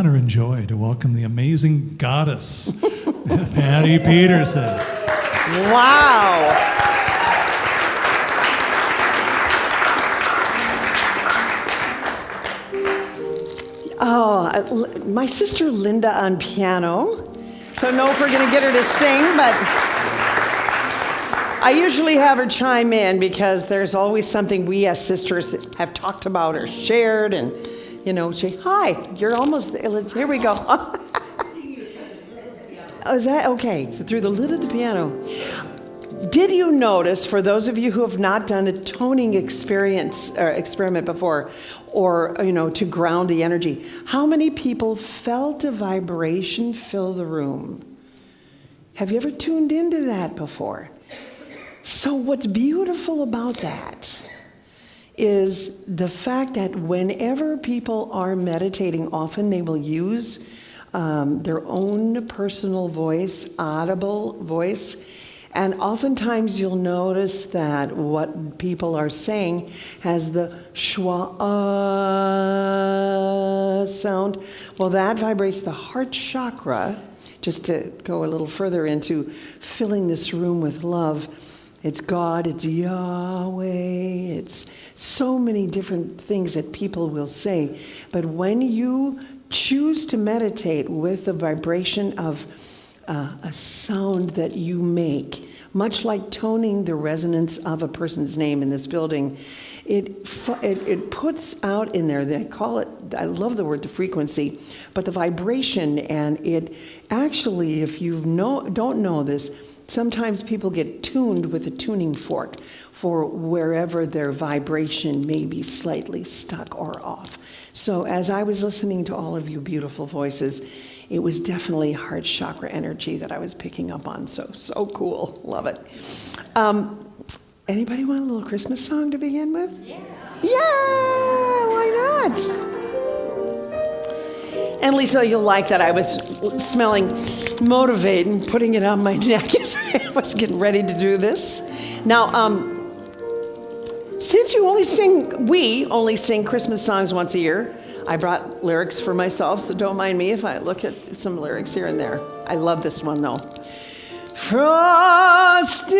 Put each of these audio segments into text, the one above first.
honor and joy to welcome the amazing goddess, Patty Peterson. Wow. Oh, my sister Linda on piano. Don't know if we're going to get her to sing, but I usually have her chime in because there's always something we as sisters have talked about or shared, and say, hi, you're almost there. Here we go. Oh, is that okay? So through the lid of the piano. Did you notice, for those of you who have not done a toning experiment before, or to ground the energy, how many people felt a vibration fill the room? Have you ever tuned into that before? So what's beautiful about that is the fact that whenever people are meditating, often they will use their own personal voice, audible voice. And oftentimes you'll notice that what people are saying has the schwa sound. Well, that vibrates the heart chakra, just to go a little further into filling this room with love. It's God, it's Yahweh, it's so many different things that people will say. But when you choose to meditate with the vibration of a sound that you make, much like toning the resonance of a person's name in this building, it puts out in there, they call it, I love the word, the frequency, but the vibration, and it actually, if you don't know this, sometimes people get tuned with a tuning fork for wherever their vibration may be slightly stuck or off. So as I was listening to all of you beautiful voices, it was definitely heart chakra energy that I was picking up on. So cool. Love it. Anybody want a little Christmas song to begin with? Yeah. Yeah, why not? And Lisa, you'll like that I was smelling Motivate and putting it on my neck as I was getting ready to do this. Now, since we only sing Christmas songs once a year, I brought lyrics for myself, so don't mind me if I look at some lyrics here and there. I love this one, though. Frosted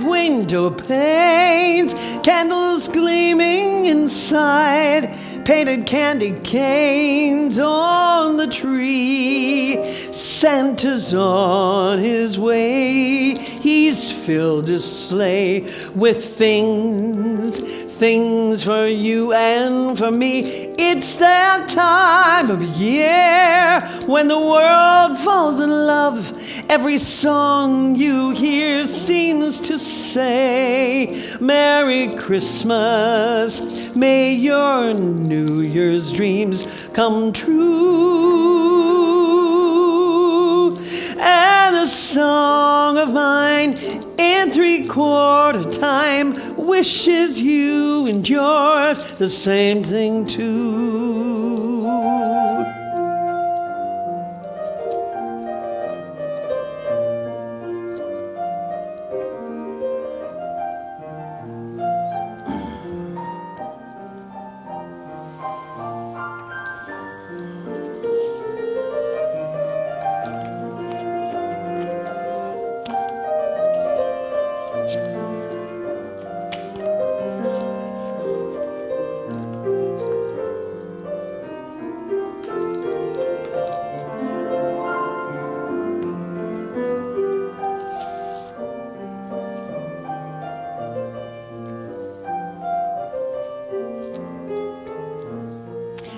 window panes, candles gleaming inside, painted candy canes on the tree. Santa's on his way, he's filled his sleigh with things for you and for me. It's that time of year when the world falls in love. Every song you hear seems to say, Merry Christmas, may your New Year's dreams come true. And a song of mine in 3/4 time wishes you and yours the same thing too.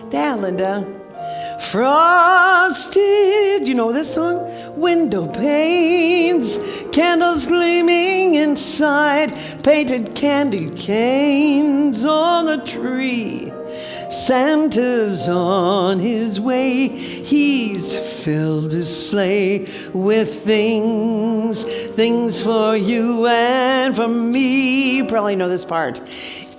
There, Linda. Frosted, you know this song? Window panes, candles gleaming inside, painted candy canes on the tree. Santa's on his way, he's filled his sleigh with things for you and for me. You probably know this part.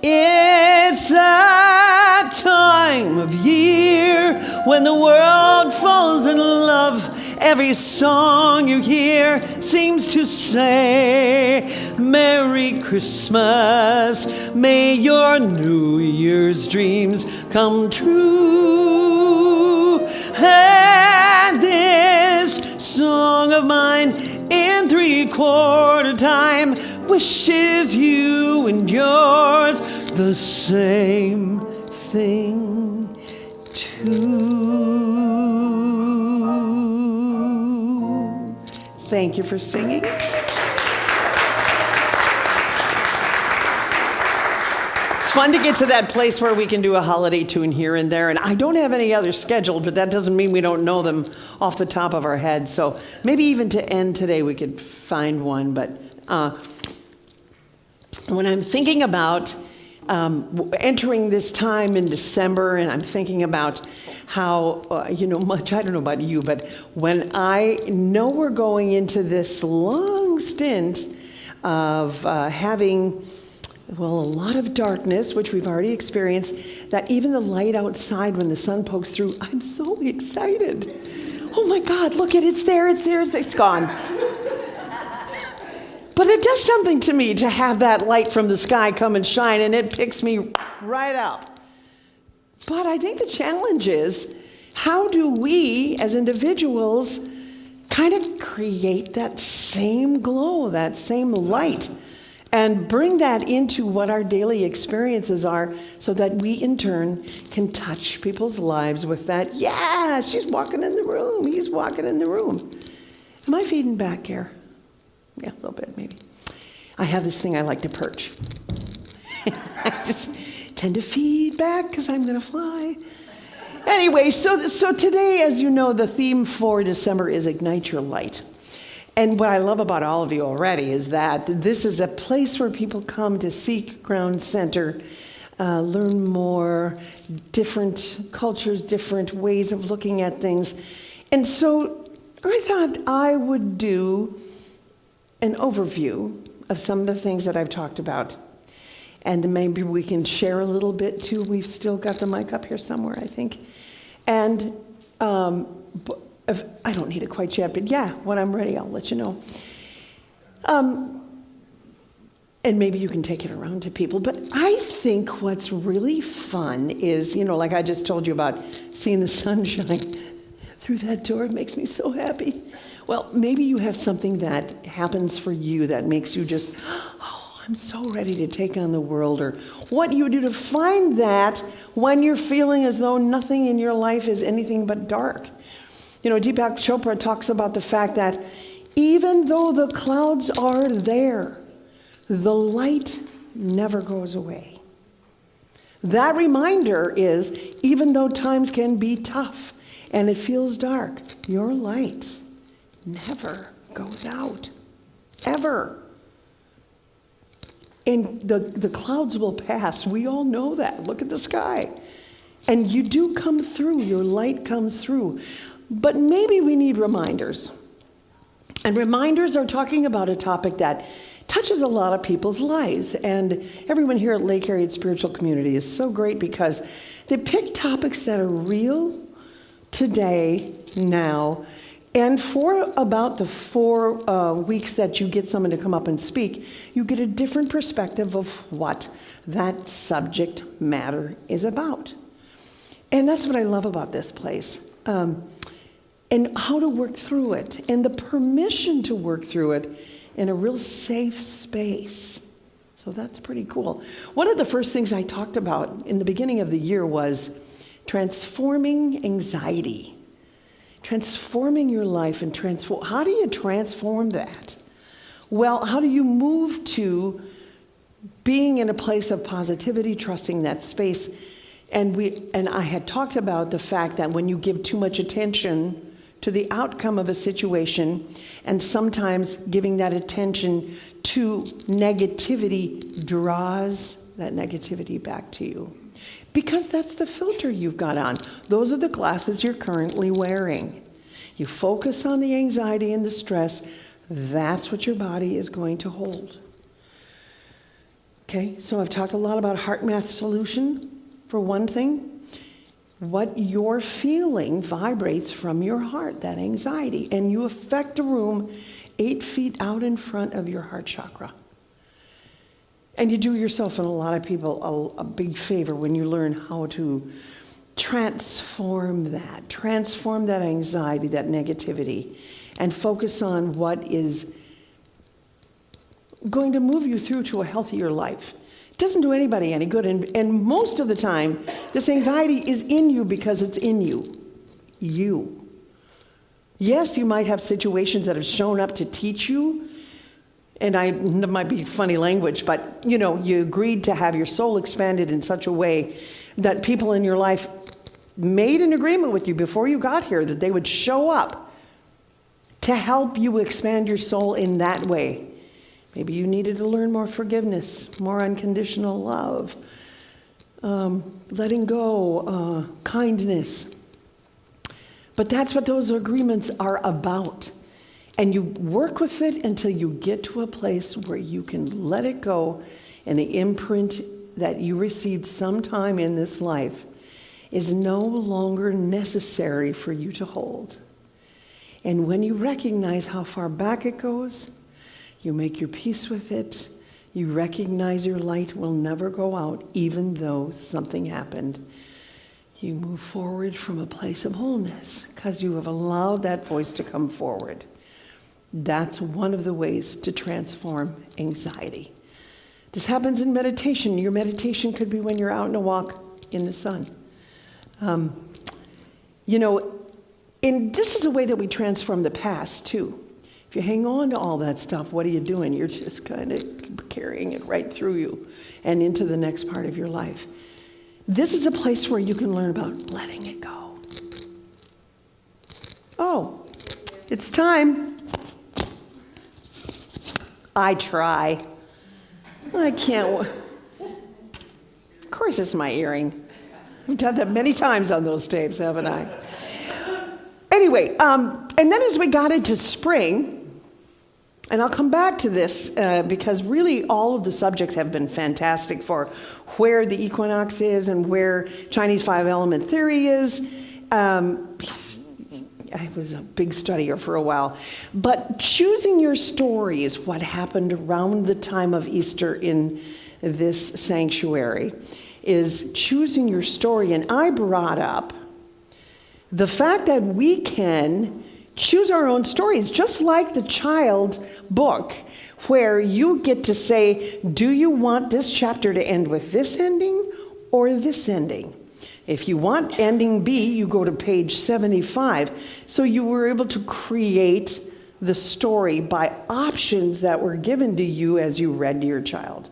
It's that time of year when the world falls in love. Every song you hear seems to say, Merry Christmas, may your New Year's dreams come true. 3/4 time wishes you and yours the same thing too. Thank you for singing. It's fun to get to that place where we can do a holiday tune here and there, and I don't have any others scheduled, but that doesn't mean we don't know them off the top of our head. So maybe even to end today we could find one. But when I'm thinking about entering this time in December, and I'm thinking about how, much, I don't know about you, but when I know we're going into this long stint of having, a lot of darkness, which we've already experienced, that even the light outside when the sun pokes through, I'm so excited. Oh my God, look it's there, it's gone. But it does something to me to have that light from the sky come and shine, and it picks me right up. But I think the challenge is, how do we as individuals kind of create that same glow, that same light, and bring that into what our daily experiences are, so that we in turn can touch people's lives with that, yeah, she's walking in the room, he's walking in the room. Am I feeding back here? Yeah, a little bit, maybe. I have this thing I like to perch. I just tend to feed back because I'm going to fly. Anyway, so today, as you know, the theme for December is Ignite Your Light. And what I love about all of you already is that this is a place where people come to seek ground center, learn more, different cultures, different ways of looking at things. And so I thought I would do an overview of some of the things that I've talked about. And maybe we can share a little bit too. We've still got the mic up here somewhere, I think. And I don't need it quite yet, but yeah, when I'm ready, I'll let you know. And maybe you can take it around to people. But I think what's really fun is, like I just told you about seeing the sunshine through that door. It makes me so happy. Well, maybe you have something that happens for you that makes you just, I'm so ready to take on the world, or what you do to find that when you're feeling as though nothing in your life is anything but dark. Deepak Chopra talks about the fact that even though the clouds are there, the light never goes away. That reminder is, even though times can be tough and it feels dark, your light never goes out, ever. And the clouds will pass. We all know that. Look at the sky. And you do come through. Your light comes through. But maybe we need reminders. And reminders are talking about a topic that touches a lot of people's lives. And everyone here at Lake Harriet Spiritual Community is so great because they pick topics that are real today, now. And for about the 4 weeks that you get someone to come up and speak, you get a different perspective of what that subject matter is about. And that's what I love about this place. And how to work through it, and the permission to work through it in a real safe space. So that's pretty cool. One of the first things I talked about in the beginning of the year was transforming anxiety. Transforming your life and how do you transform that? Well, how do you move to being in a place of positivity, trusting that space? And I had talked about the fact that when you give too much attention to the outcome of a situation, and sometimes giving that attention to negativity draws that negativity back to you. Because that's the filter you've got on. Those are the glasses you're currently wearing. You focus on the anxiety and the stress, that's what your body is going to hold. Okay, so I've talked a lot about heart math solution, for one thing. What you're feeling vibrates from your heart, that anxiety, and you affect a room 8 feet out in front of your heart chakra. And you do yourself and a lot of people a big favor when you learn how to transform that anxiety, that negativity, and focus on what is going to move you through to a healthier life. It doesn't do anybody any good. And most of the time, this anxiety is in you because it's in you. You. Yes, you might have situations that have shown up to teach you. And that might be funny language, but you agreed to have your soul expanded in such a way that people in your life made an agreement with you before you got here that they would show up to help you expand your soul in that way. Maybe you needed to learn more forgiveness, more unconditional love, letting go, kindness. But that's what those agreements are about. And you work with it until you get to a place where you can let it go, and the imprint that you received sometime in this life is no longer necessary for you to hold. And when you recognize how far back it goes, you make your peace with it. You recognize your light will never go out, even though something happened. You move forward from a place of wholeness because you have allowed that voice to come forward. That's one of the ways to transform anxiety. This happens in meditation. Your meditation could be when you're out on a walk in the sun. And this is a way that we transform the past, too. If you hang on to all that stuff, what are you doing? You're just kind of carrying it right through you and into the next part of your life. This is a place where you can learn about letting it go. Oh, it's time. I try. I can't. Of course it's my earring. I've done that many times on those tapes, haven't I? Anyway, and then as we got into spring, and I'll come back to this because really all of the subjects have been fantastic for where the equinox is and where Chinese 5-element theory is. I was a big studier for a while. But choosing your story is what happened around the time of Easter in this sanctuary, is choosing your story. And I brought up the fact that we can choose our own stories, just like the child book, where you get to say, do you want this chapter to end with this ending or this ending? If you want ending B, you go to page 75. So you were able to create the story by options that were given to you as you read to your child.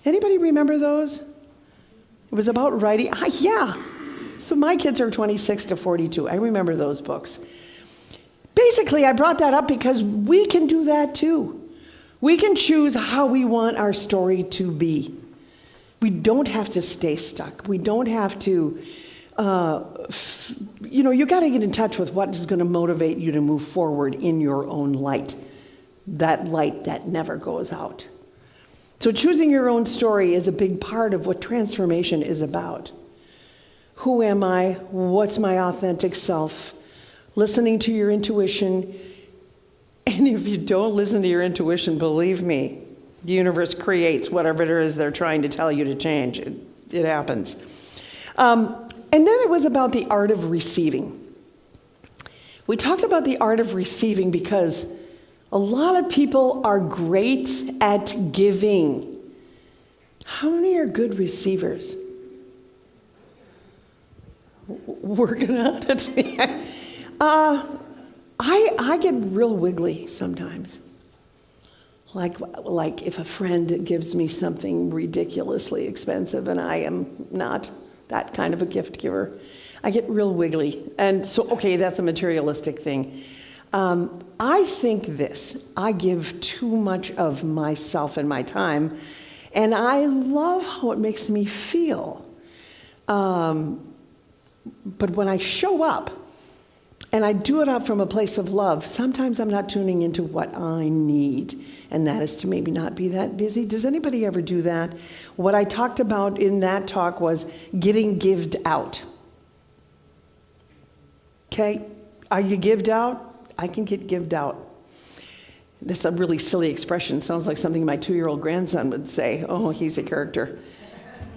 Anybody remember those? It was about writing. Yeah. So my kids are 26 to 42. I remember those books. Basically, I brought that up because we can do that too. We can choose how we want our story to be. We don't have to stay stuck. We don't have to, you got to get in touch with what is going to motivate you to move forward in your own light. That light that never goes out. So choosing your own story is a big part of what transformation is about. Who am I? What's my authentic self? Listening to your intuition. And if you don't listen to your intuition, believe me, the universe creates whatever it is they're trying to tell you to change. It happens. And then it was about the art of receiving. We talked about the art of receiving because a lot of people are great at giving. How many are good receivers? Working on it. I get real wiggly sometimes. Like if a friend gives me something ridiculously expensive and I am not that kind of a gift giver, I get real wiggly. And so, okay, that's a materialistic thing. I think I give too much of myself and my time, and I love how it makes me feel. But when I show up, and I do it out from a place of love, sometimes I'm not tuning into what I need, and that is to maybe not be that busy. Does anybody ever do that? What I talked about in that talk was getting gived out. Okay? Are you gived out? I can get gived out. That's a really silly expression. Sounds like something my 2-year-old grandson would say. Oh, he's a character.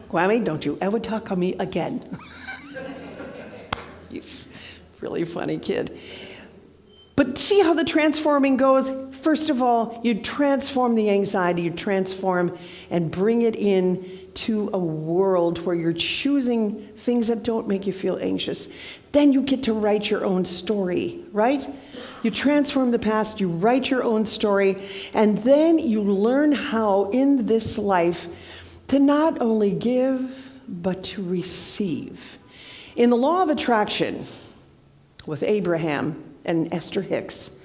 Gwammy, don't you ever talk on me again. He's a really funny kid. But But see how the transforming goes? First of all, you transform the anxiety, you transform and bring it in to a world where you're choosing things that don't make you feel anxious. Then you get to write your own story, right? You transform the past, you write your own story, and then you learn how in this life to not only give, but to receive. In the law of attraction, with Abraham and Esther Hicks,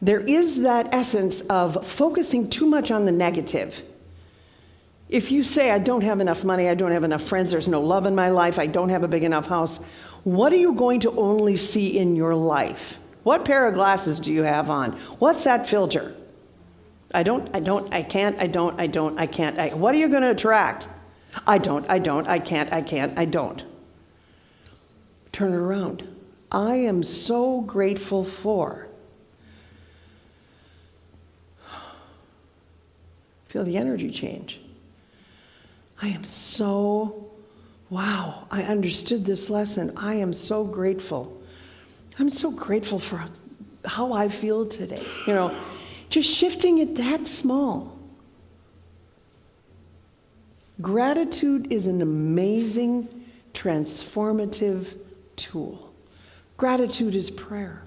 there is that essence of focusing too much on the negative. If you say, I don't have enough money, I don't have enough friends, there's no love in my life, I don't have a big enough house, what are you going to only see in your life? What pair of glasses do you have on? What's that filter? I can't. What are you going to attract? I don't. Turn it around. I am so grateful for. Feel the energy change. I am so, wow, I understood this lesson. I am so grateful. I'm so grateful for how I feel today. Just shifting it that small. Gratitude is an amazing, transformative tool. Gratitude is prayer.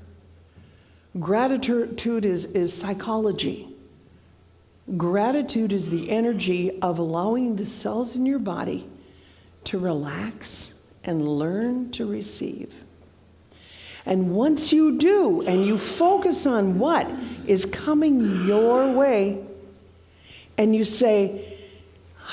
Gratitude is psychology. Gratitude is the energy of allowing the cells in your body to relax and learn to receive. And once you do, and you focus on what is coming your way, and you say,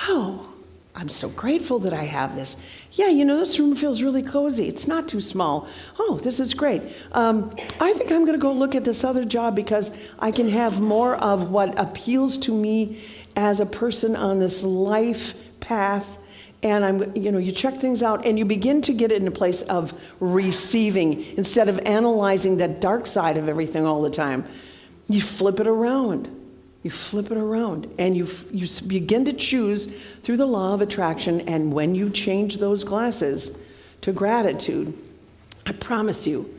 oh, I'm so grateful that I have this. Yeah, this room feels really cozy. It's not too small. Oh, this is great. I think I'm going to go look at this other job because I can have more of what appeals to me as a person on this life path. And you check things out and you begin to get in a place of receiving instead of analyzing that dark side of everything all the time. You flip it around. And you begin to choose through the law of attraction. And when you change those glasses to gratitude, I promise you,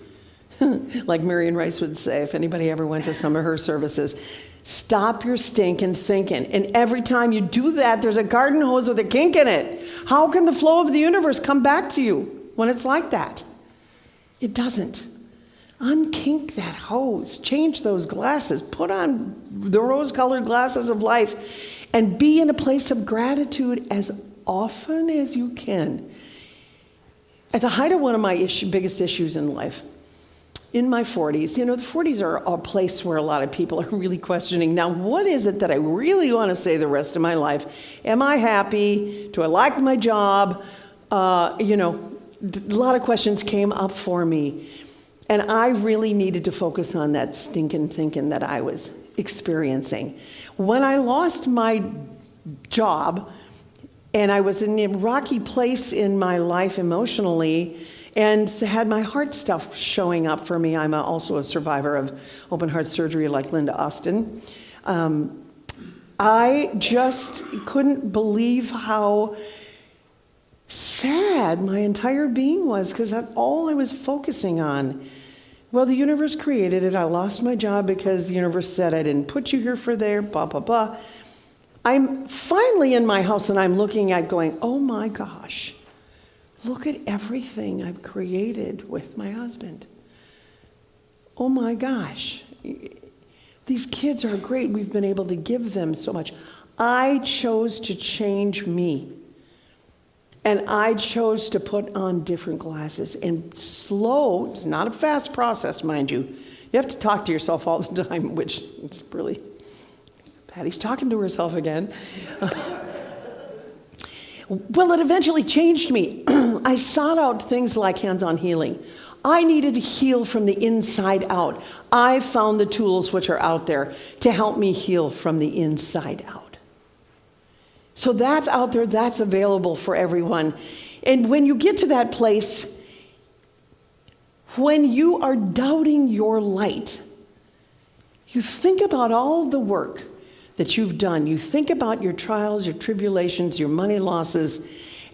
like Marion Rice would say, if anybody ever went to some of her services, stop your stinking thinking. And every time you do that, there's a garden hose with a kink in it. How can the flow of the universe come back to you when it's like that? It doesn't. Unkink that hose. Change those glasses. Put on the rose-colored glasses of life and be in a place of gratitude as often as you can. At the height of one of my biggest issues in life, in my 40s, the 40s are a place where a lot of people are really questioning, now what is it that I really want to say the rest of my life? Am I happy? Do I like my job? A lot of questions came up for me. And I really needed to focus on that stinking thinking that I was experiencing. When I lost my job, and I was in a rocky place in my life emotionally, and had my heart stuff showing up for me. I'm also a survivor of open heart surgery like Linda Austin. I just couldn't believe how sad my entire being was, because that's all I was focusing on. Well, the universe created it. I lost my job because the universe said I didn't put you here for there, blah, blah, blah. I'm finally in my house and I'm looking at going, oh my gosh, look at everything I've created with my husband. Oh my gosh, these kids are great. We've been able to give them so much. I chose to change me. And I chose to put on different glasses. And slow, it's not a fast process, mind you. You have to talk to yourself all the time, which is really, Patty's talking to herself again. Well, it eventually changed me. I sought out things like hands-on healing. I needed to heal from the inside out. I found the tools which are out there to help me heal from the inside out. So that's out there, that's available for everyone. And when you get to that place, when you are doubting your light, you think about all the work that you've done. You think about your trials, your tribulations, your money losses,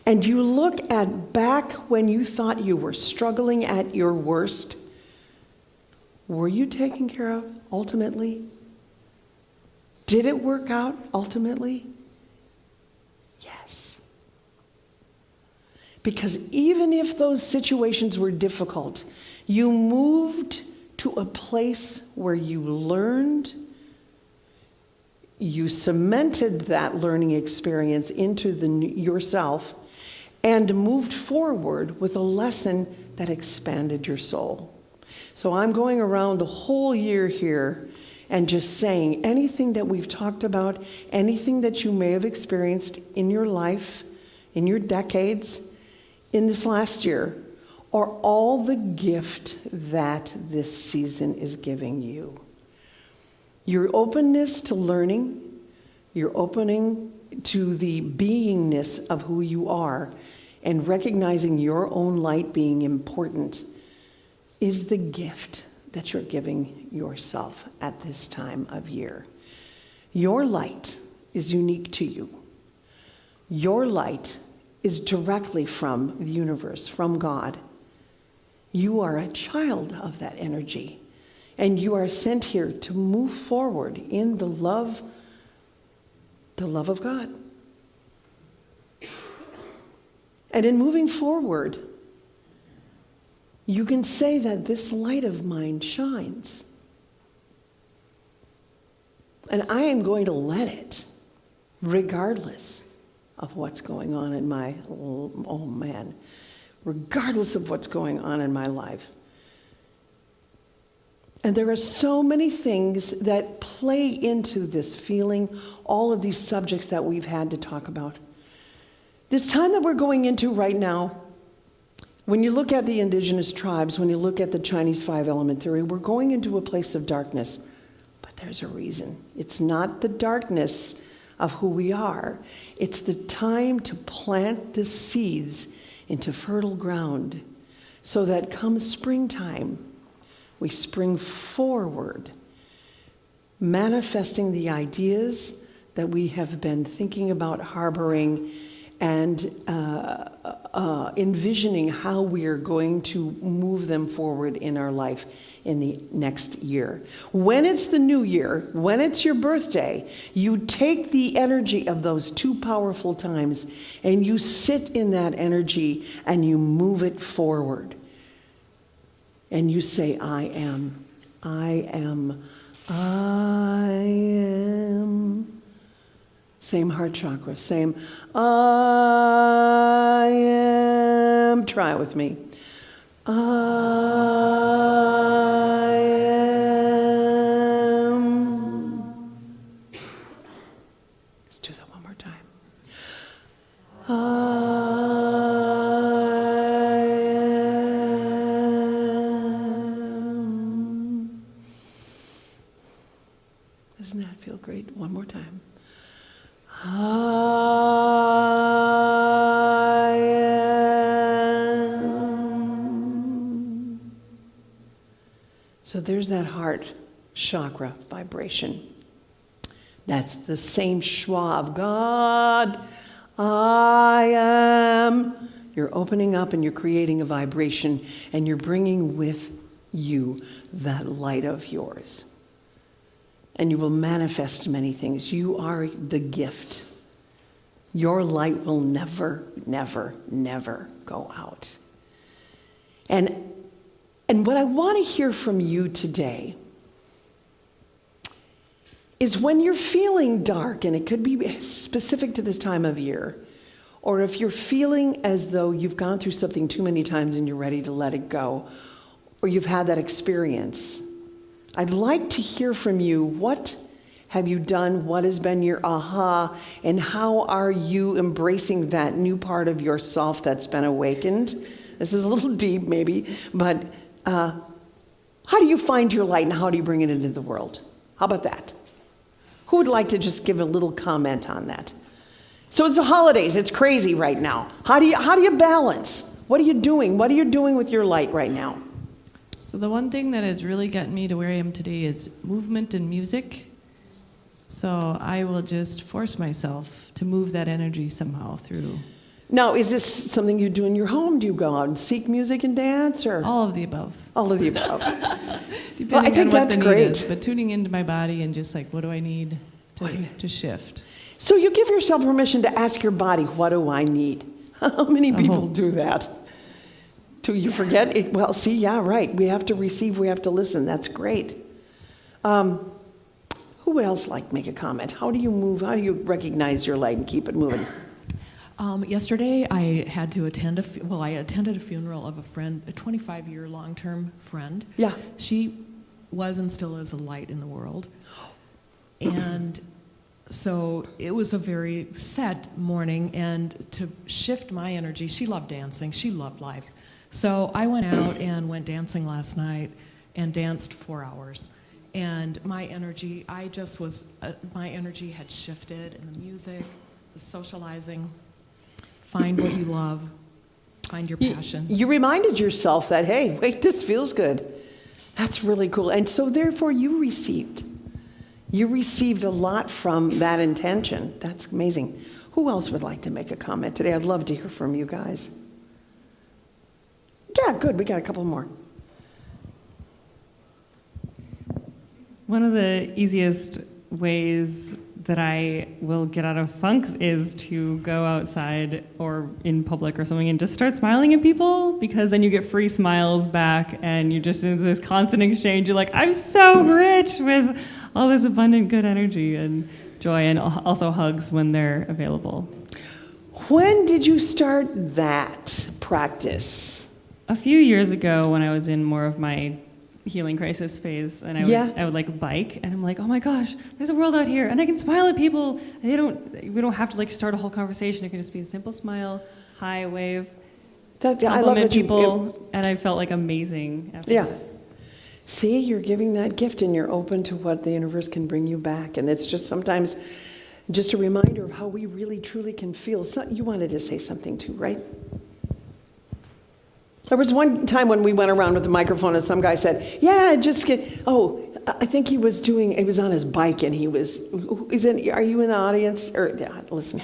and you look at back when you thought you were struggling at your worst. Were you taken care of ultimately? Did it work out ultimately? Yes. Because even if those situations were difficult, you moved to a place where you learned, you cemented that learning experience into yourself, and moved forward with a lesson that expanded your soul. So I'm going around the whole year here and just saying anything that we've talked about, anything that you may have experienced in your life, in your decades, in this last year, are all the gift that this season is giving you. Your openness to learning, your opening to the beingness of who you are, and recognizing your own light being important is the gift that you're giving yourself at this time of year. Your light is unique to you. Your light is directly from the universe, from God. You are a child of that energy, and you are sent here to move forward in the love of God. And in moving forward, you can say that this light of mine shines. And I am going to let it, regardless of what's going on in my, regardless of what's going on in my life. And there are so many things that play into this feeling, all of these subjects that we've had to talk about. This time that we're going into right now, when you look at the indigenous tribes, when you look at the Chinese 5-element theory, we're going into a place of darkness. But there's a reason. It's not the darkness of who we are. It's the time to plant the seeds into fertile ground so that come springtime, we spring forward, manifesting the ideas that we have been thinking about harboring and envisioning how we are going to move them forward in our life in the next year. When it's the new year, when it's your birthday, you take the energy of those two powerful times and you sit in that energy and you move it forward. And you say, I am, I am, I am. Same heart chakra, same, I am. Try it with me. I am. Let's do that one more time. I am. Doesn't that feel great? One more time. I am. So there's that heart chakra vibration. That's the same schwa of God. I am. You're opening up and you're creating a vibration and you're bringing with you that light of yours. And you will manifest many things. You are the gift. Your light will never, never, never go out. And what I want to hear from you today is when you're feeling dark, and it could be specific to this time of year, or if you're feeling as though you've gone through something too many times and you're ready to let it go, or you've had that experience, I'd like to hear from you. What have you done? What has been your aha? And how are you embracing that new part of yourself that's been awakened? This is a little deep maybe, but how do you find your light and how do you bring it into the world? How about that? Who would like to just give a little comment on that? So it's the holidays. It's crazy right now. How do you balance? What are you doing? What are you doing with your light right now? So the one thing that has really gotten me to where I am today is movement and music. So I will just force myself to move that energy somehow through. Now, is this something you do in your home? Do you go out and seek music and dance, or All of the above. all of the above? Depending Well, I think on what that's the need great. is, but tuning into my body and just like, what do I need to shift? So you give yourself permission to ask your body, what do I need? How many people hope. do that? Do you forget it? Well, see, yeah, right. We have to receive, we have to listen. That's great. Who would else like to make a comment? How do you move? How do you recognize your light and keep it moving? Yesterday, I had to attend I attended a funeral of a friend, a 25-year long-term friend. Yeah. She was and still is a light in the world. And so it was a very sad morning, and to shift my energy, she loved dancing, she loved life. So I went out and went dancing last night and danced 4 hours. And my energy, my energy had shifted in the music, the socializing. Find what you love, find your passion. You reminded yourself that, hey, wait, this feels good. That's really cool. And so therefore you received a lot from that intention. That's amazing. Who else would like to make a comment today? I'd love to hear from you guys. Yeah, good. We got a couple more. One of the easiest ways that I will get out of funks is to go outside or in public or something and just start smiling at people, because then you get free smiles back and you're just in this constant exchange. You're like, I'm so rich with all this abundant good energy and joy, and also hugs when they're available. When did you start that practice? A few years ago, when I was in more of my healing crisis phase, and I would like bike, and I'm like, oh my gosh, there's a world out here, and I can smile at people. We don't have to like start a whole conversation. It can just be a simple smile, hi, wave, I love compliment that you people, and I felt like amazing after Yeah. that. See, you're giving that gift and you're open to what the universe can bring you back. And it's just sometimes just a reminder of how we really truly can feel. So, you wanted to say something too, right? There was one time when we went around with the microphone and some guy said, yeah, I think he was on his bike and are you in the audience? Or, yeah, listen.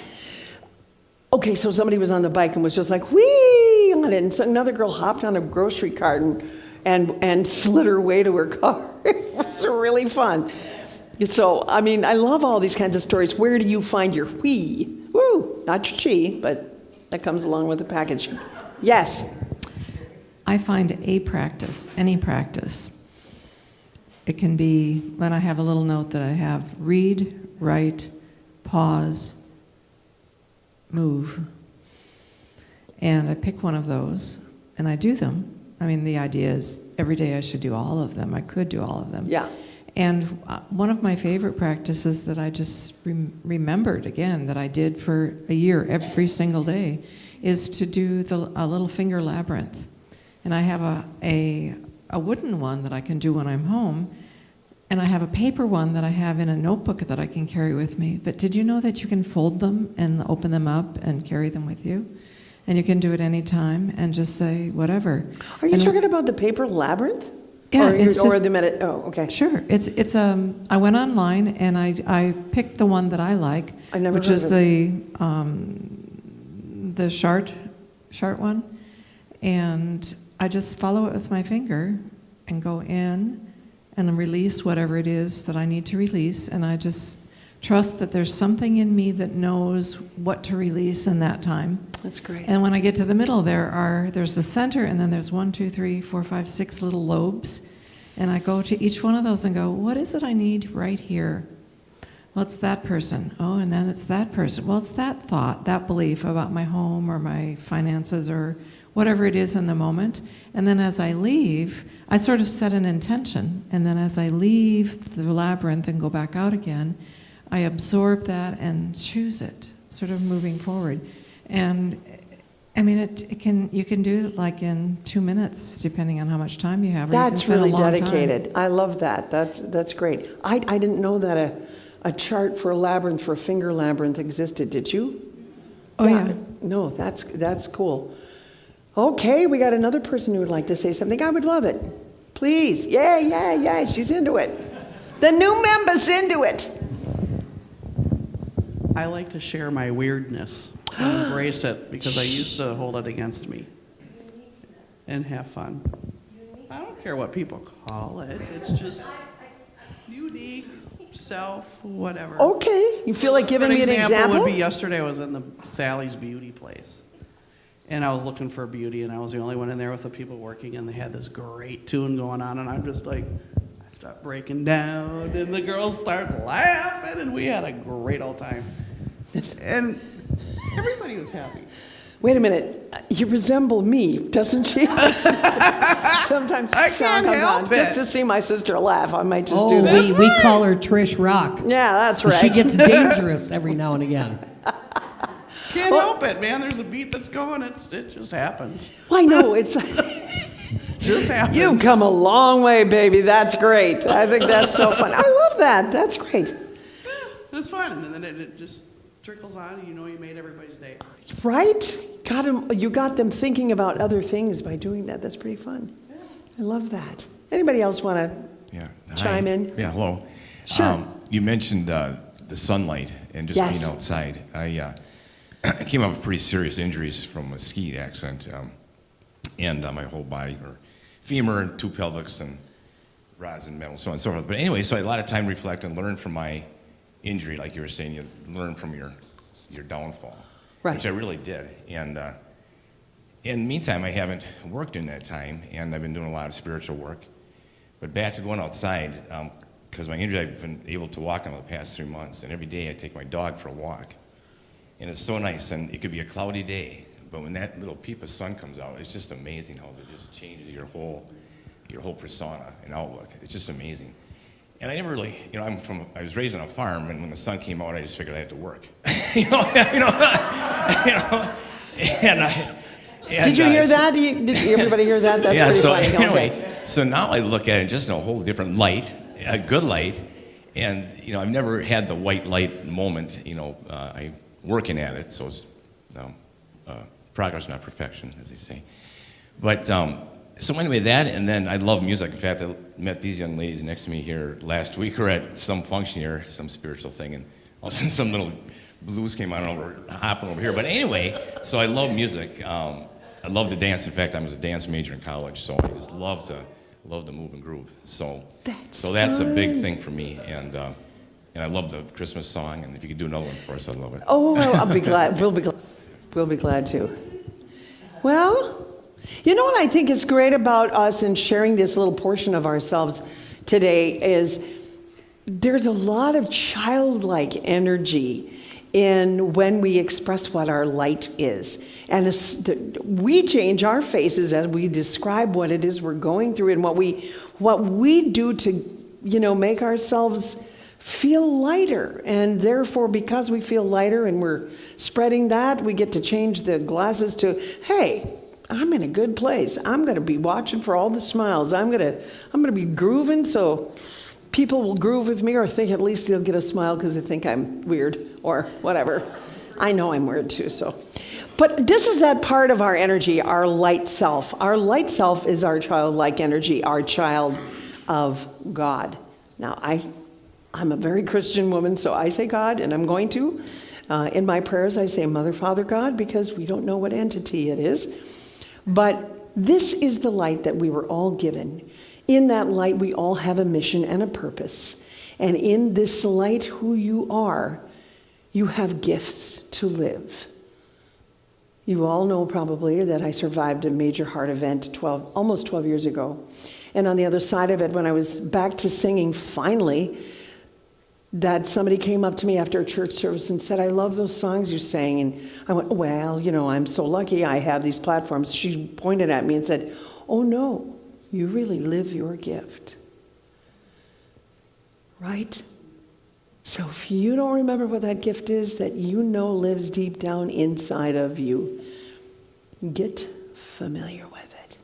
Okay, so somebody was on the bike and was just like, whee, on it. And so another girl hopped on a grocery cart and slid her way to her car. It was really fun. So, I mean, I love all these kinds of stories. Where do you find your whee? Woo, not your chi, but that comes along with the package. Yes. I find a practice, any practice. It can be, when I have a little note that I have, read, write, pause, move. And I pick one of those, and I do them. I mean, the idea is every day I should do all of them. I could do all of them. Yeah. And one of my favorite practices that I just remembered, again, that I did for a year every single day, is to do a little finger labyrinth. And I have a wooden one that I can do when I'm home, and I have a paper one that I have in a notebook that I can carry with me. But did you know that you can fold them and open them up and carry them with you? And you can do it any time and just say whatever. Are you talking about the paper labyrinth? Yeah, okay. Sure. It's I went online and I picked the one that I like, which is the chart one, and I just follow it with my finger and go in and release whatever it is that I need to release, and I just trust that there's something in me that knows what to release in that time. That's great. And when I get to the middle, there's the center, and then there's 1, 2, 3, 4, 5, 6 little lobes, and I go to each one of those and go, what is it I need right here? Well, it's that person. Oh, and then it's that person. Well, it's that thought, that belief about my home or my finances or whatever it is in the moment. And then as I leave, I sort of set an intention. And then as I leave the labyrinth and go back out again, I absorb that and choose it, sort of moving forward. And I mean, you can do it like in 2 minutes, depending on how much time you have. That's really dedicated. I love that. That's great. I didn't know that a chart for a labyrinth, for a finger labyrinth existed. Did you? Oh, yeah. No, that's cool. Okay, we got another person who would like to say something. I would love it. Please. Yeah. She's into it. The new member's into it. I like to share my weirdness. to embrace it because I used to hold it against me and have fun. I don't care what people call it. It's just unique, self, whatever. Okay, you feel like giving me an example? Would be yesterday I was in the Sally's Beauty place. And I was looking for beauty, and I was the only one in there with the people working, and they had this great tune going on, and I'm just like, I start breaking down, and the girls start laughing, and we had a great old time. And everybody was happy. Wait a minute, you resemble me, doesn't she? Sometimes I sound can't comes help on. it. Just to see my sister laugh, I might just Oh, do that. we call her Trish Rock. Yeah, that's right. She gets dangerous every now and again. Can't help it, man. There's a beat that's going. It just happens. I know, it's... It just happens. You've come a long way, baby. That's great. I think that's so fun. I love that. That's great. It's fun, and then it just trickles on, and you know you made everybody's day. Right? You got them thinking about other things by doing that. That's pretty fun. I love that. Anybody else want to chime in? Yeah, hello. Sure. You mentioned the sunlight and just Yes. being outside. I came up with pretty serious injuries from a ski accident, and my whole body, or femur and two pelvics and rods and metal, so on and so forth. But anyway, so I had a lot of time to reflect and learn from my injury, like you were saying, you learn from your downfall, Right. which I really did. And in the meantime, I haven't worked in that time, and I've been doing a lot of spiritual work. But back to going outside, because my injury, I've been able to walk on the past 3 months, and every day I take my dog for a walk. And it's so nice, and it could be a cloudy day, but when that little peep of sun comes out, it's just amazing how it just changes your whole persona and outlook. It's just amazing. And I never really, I was raised on a farm, and when the sun came out, I just figured I had to work. Did you hear that? Did everybody hear that? That's pretty so funny. anyway, Okay. so now I look at it just in a whole different light, a good light, and I've never had the white light moment. I working at it, so it's progress, not perfection, as they say. But so anyway, that, and then I love music. In fact, I met these young ladies next to me here last week. We're at some function here, some spiritual thing, and all of a sudden some little blues came on over, hopping over here. But anyway, so I love music. I love to dance. In fact, I was a dance major in college, so I just love to move and groove. So that's a big thing for me, and I love the Christmas song. And if you could do another one for us, I'd love it. Oh, I'll be glad. We'll be glad to. Well, you know what I think is great about us and sharing this little portion of ourselves today is there's a lot of childlike energy in when we express what our light is. And we change our faces as we describe what it is we're going through and what we do to, make ourselves feel lighter. And therefore, because we feel lighter and we're spreading that, we get to change the glasses to, hey, I'm in a good place. I'm going to be watching for all the smiles. I'm going to be grooving so people will groove with me, or think at least they'll get a smile because they think I'm weird or whatever. I know I'm weird too, so. But this is that part of our energy, our light self. Our light self is our childlike energy, our child of God. Now, I'm a very Christian woman, so I say God, and I'm going to. In my prayers, I say Mother, Father, God, because we don't know what entity it is. But this is the light that we were all given. In that light, we all have a mission and a purpose. And in this light, who you are, you have gifts to live. You all know probably that I survived a major heart event almost 12 years ago. And on the other side of it, when I was back to singing finally, that somebody came up to me after a church service and said, I love those songs you sang. And I went, well, I'm so lucky I have these platforms. She pointed at me and said, oh no, you really live your gift. Right? So if you don't remember what that gift is that lives deep down inside of you, get familiar with it.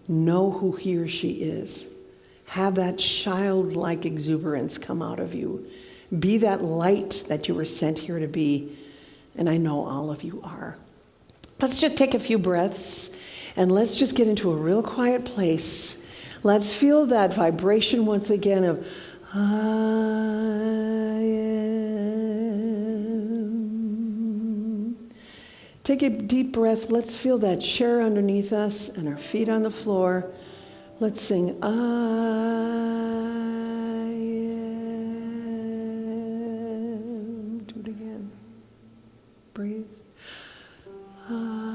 Know who he or she is. Have that childlike exuberance come out of you. Be that light that you were sent here to be. And I know all of you are. Let's just take a few breaths and let's just get into a real quiet place. Let's feel that vibration once again of I am. Take a deep breath. Let's feel that chair underneath us and our feet on the floor. Let's sing, I am. Do it again. Breathe. I am.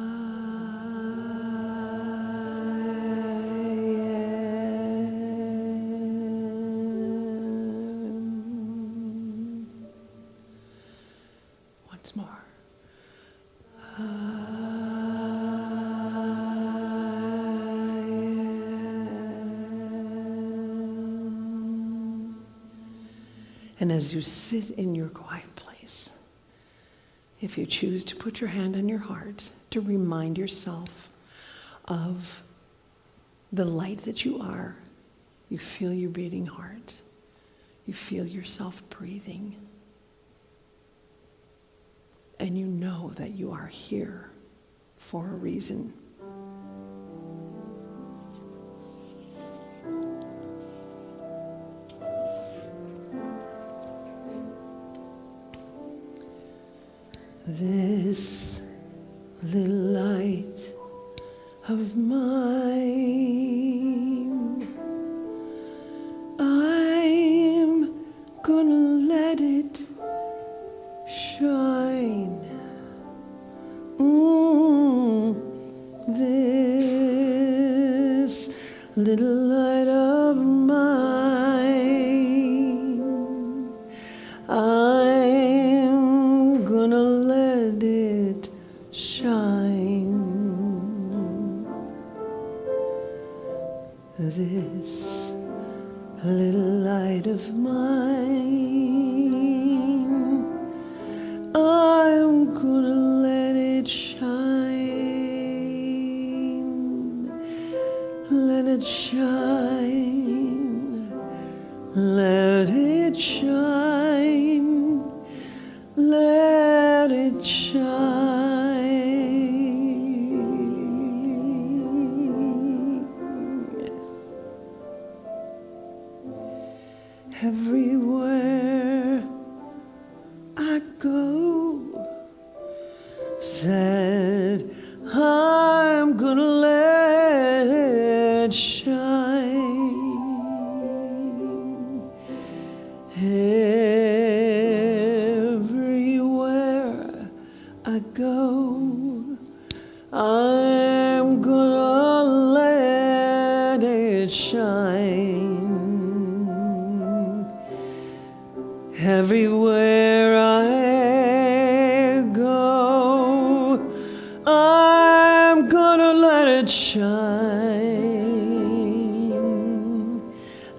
Once more. And as you sit in your quiet place, if you choose to put your hand on your heart to remind yourself of the light that you are, you feel your beating heart, you feel yourself breathing, and you know that you are here for a reason. This little light of mine, I'm gonna let it shine. This little light of mine, I'm gonna let it shine. This little light of mine, I'm gonna let it shine. Let it shine. Let it shine. Let it shine. Everywhere I go, said I'm gonna let it shine. Everywhere I go, I'm gonna let it shine. Everywhere I go, I'm gonna let it shine.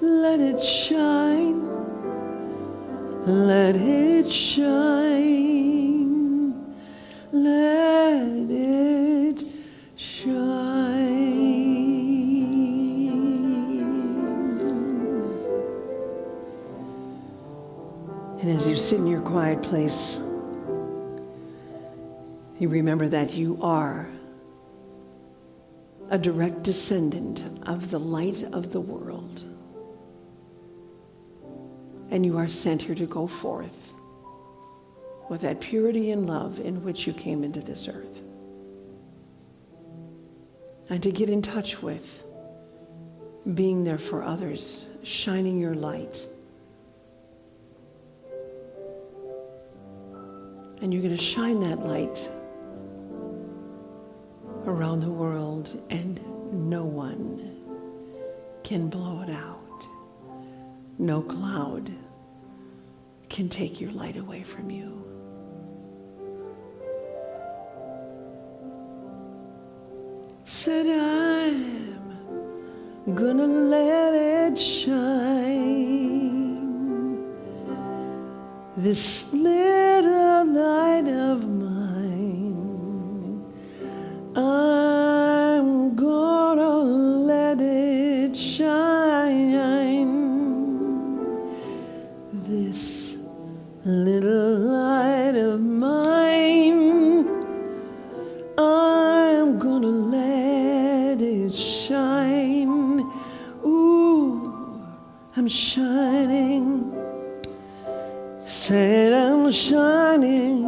Let it shine. Let it shine. Let it shine. And as you sit in your quiet place, you remember that you are a direct descendant of the light of the world. And you are sent here to go forth with that purity and love in which you came into this earth. And to get in touch with being there for others, shining your light. And you're going to shine that light around the world, and no one can blow it out. No cloud can take your light away from you. Said I'm gonna let it shine. This little light of mine, I'm gonna let it shine. This little light of mine, I'm gonna let it shine. Ooh, I'm shining. Said I'm shining.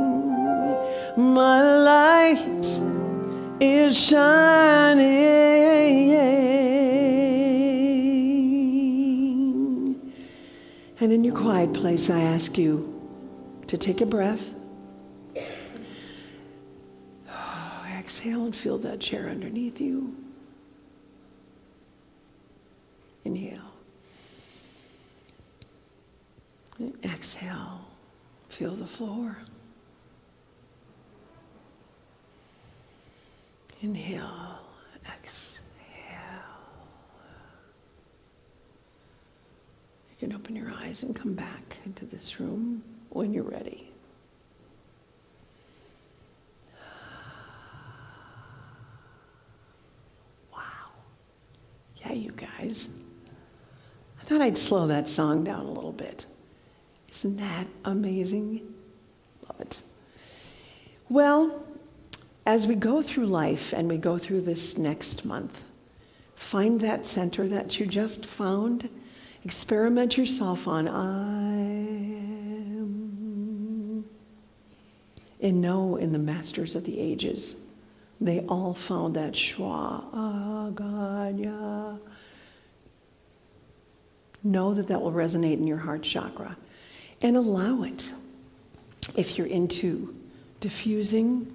my light is shining. And in your quiet place, I ask you to take a breath. Exhale and feel that chair underneath you. Inhale. Exhale. Feel the floor. Inhale. Exhale. You can open your eyes and come back into this room when you're ready. Yeah, you guys. I thought I'd slow that song down a little bit. Isn't that amazing? Love it. Well, as we go through life and we go through this next month, find that center that you just found. Experiment yourself on. And know in the masters of the ages, they all found that schwa, God, yeah. Know that that will resonate in your heart chakra. And allow it. If you're into diffusing,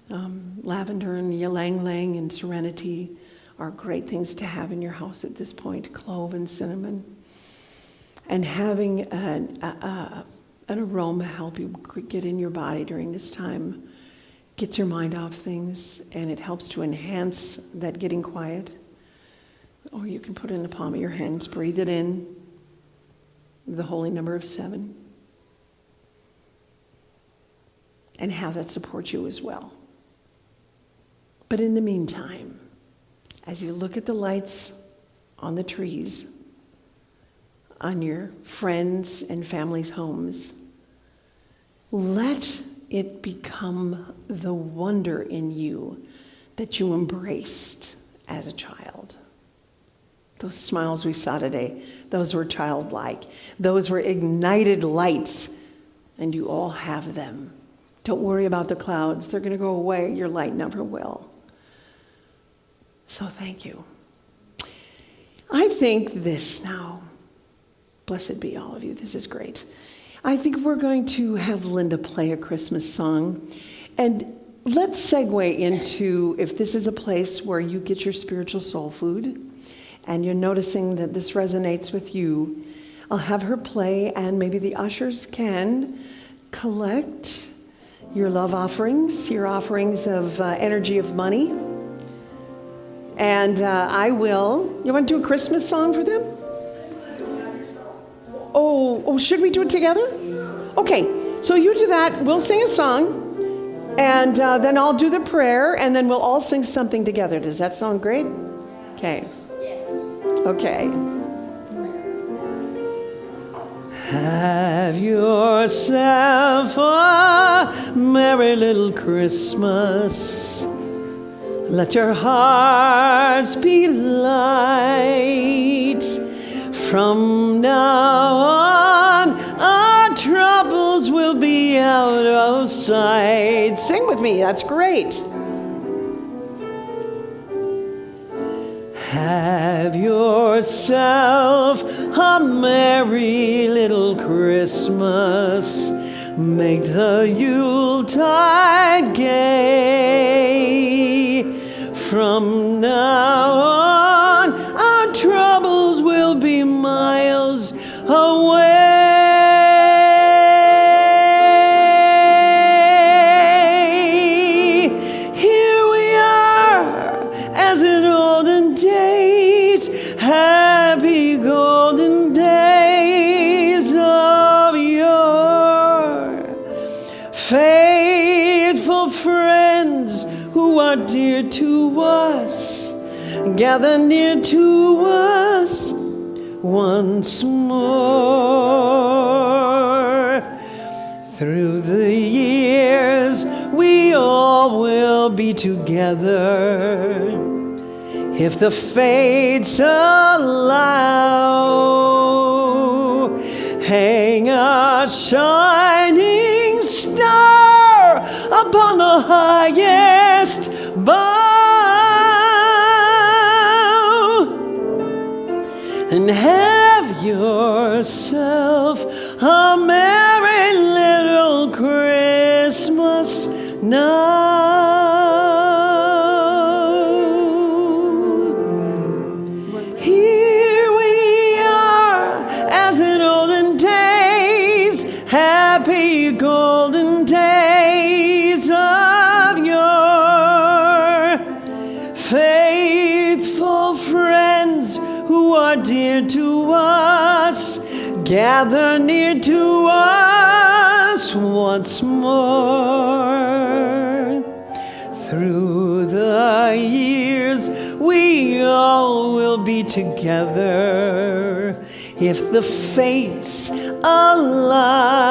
lavender and ylang-ylang and serenity are great things to have in your house at this point. Clove and cinnamon. And having an aroma help you get in your body during this time gets your mind off things, and it helps to enhance that getting quiet. Or you can put it in the palm of your hands, breathe it in, the holy number of 7, and have that support you as well. But in the meantime, as you look at the lights on the trees, on your friends' and families' homes, let it become the wonder in you that you embraced as a child. Those smiles we saw today, those were childlike. Those were ignited lights, and you all have them. Don't worry about the clouds. They're going to go away. Your light never will. So thank you. I think this now. Blessed be all of you. This is great. I think we're going to have Linda play a Christmas song. And let's segue into, if this is a place where you get your spiritual soul food, and you're noticing that this resonates with you, I'll have her play, and maybe the ushers can collect your love offerings, your offerings of energy of money. And I will. You want to do a Christmas song for them? Oh, should we do it together? Okay, so you do that. We'll sing a song, and then I'll do the prayer, and then we'll all sing something together. Does that sound great? Okay. Okay. Have yourself a merry little Christmas. Let your hearts be light. From now on, our troubles will be out of sight. Sing with me, that's great. Have yourself a merry little Christmas. Make the Yuletide gay. From now on, our troubles will be miles away. Here we are, as in olden days, happy golden days of yore. Faithful friends who are dear to us, gather near to us once more. Through the years, we all will be together, if the fates allow. Hang a shining star above Have yourself a merry little Christmas now. Here we are as in olden days, happy golden days of yore. Faithful friends who are dear to us, gather near to us once more. Through the years, we all will be together if the fates allow.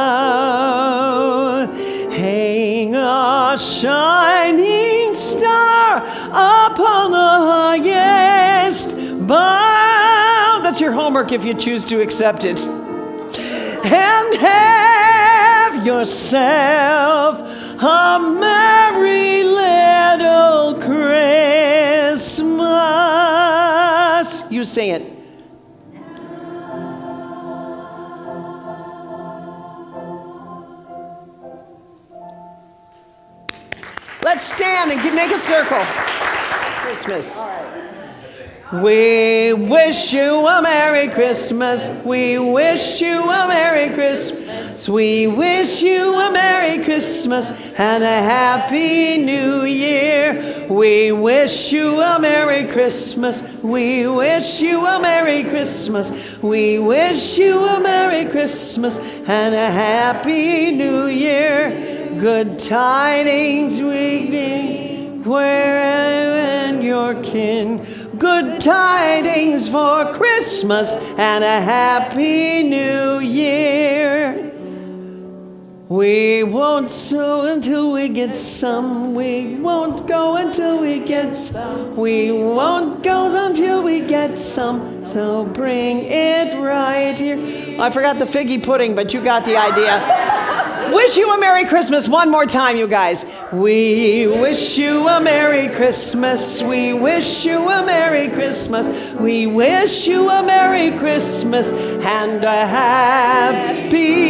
Hang a shining star upon the highest bough. That's your homework if you choose to accept it. And have yourself a merry little Christmas. You sing it. Let's stand and make a circle. Christmas. We wish you a Merry Christmas. We wish you a Merry Christmas. We wish you a Merry Christmas and a Happy New Year. We wish you a Merry Christmas. We wish you a Merry Christmas. We wish you a Merry Christmas and a Happy New Year. Good tidings we bring wherever and your kin. Good tidings for Christmas and a Happy New Year. We won't sow until we get some. We won't go until we get some. We won't go until we get some. So bring it right here. I forgot the figgy pudding, but you got the idea. Wish you a Merry Christmas one more time, you guys. We wish you a Merry Christmas. We wish you a Merry Christmas. We wish you a Merry Christmas and a Happy